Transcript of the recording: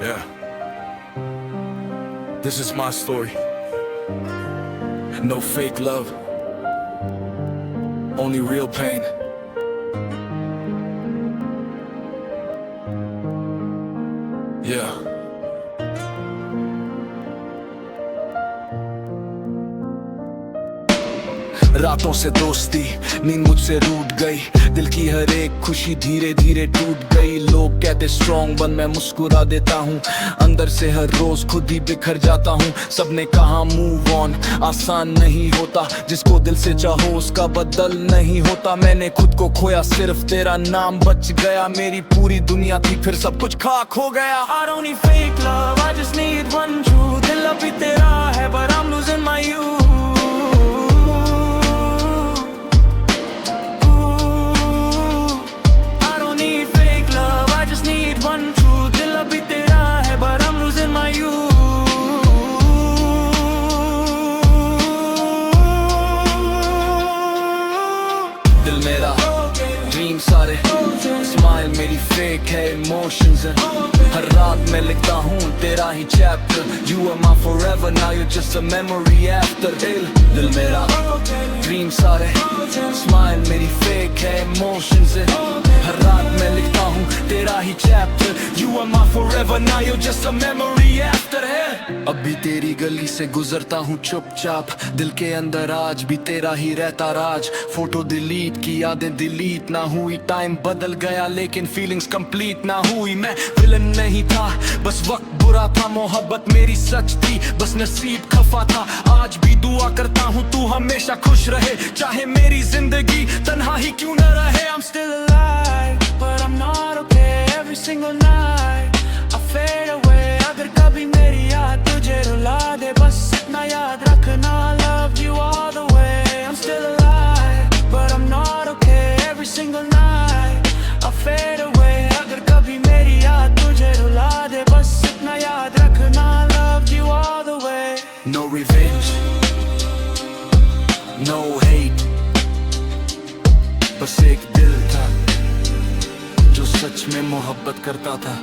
Yeah. This is my story. No fake love. Only real pain. Yeah. रातों से दोस्ती, नींद मुझसे रूठ गई, दिल की हर एक खुशी धीरे धीरे टूट गई। लोग कहते स्ट्रॉन्ग बन, मैं मुस्कुरा देता हूँ, अंदर से हर रोज खुद ही बिखर जाता हूँ। सबने कहा मूव ऑन आसान नहीं होता, जिसको दिल से चाहो उसका बदल नहीं होता। मैंने खुद को खोया, सिर्फ तेरा नाम बच गया। मेरी पूरी दुनिया थी, फिर सब कुछ खाक हो गया। I don't need fake love, I just need one true। दिल अभी तेरा है, but I'm losing my youth। दिल मेरा ड्रीम सारे स्माइल मेरी फेक है, इमोशंस है। हर रात मैं लिखता हूँ तेरा ही chapter. You are my forever, now you're just a memory after। दिल मेरा ड्रीम सारे स्माइल मेरी फेक है, इमोशंस है। हर रात मैं लिखता हूँ तेरा ही chapter. You are my forever, now you're just a memory after है। अभी तेरी गली से गुजरता हूँ चुपचाप, दिल के अंदर आज भी तेरा ही रहता राज। फोटो डिलीट की, यादें डिलीट ना हुई, टाइम बदल गया लेकिन फीलिंग्स कंप्लीट ना हुई। मैं विलन नहीं था, बस वक्त बुरा था, मोहब्बत मेरी सच थी, बस नसीब खफा था। आज भी दुआ करता हूँ तू हमेशा खुश रहे, चाहे मेरी जिंदगी तन्हा ही क्यों न रहे। I'm still alive, but I'm not okay। Every single night I fade away। अगर कभी मेरी याद तुझे रुला दे, बस इतना याद रखना, love you all the way। I'm still alive, but I'm not okay। Every single night I fade away। अगर कभी मेरी याद तुझे रुला दे, बस इतना याद रखना, love you all the way। No revenge, no hate, बस एक दिल था जो सच में मोहब्बत करता था।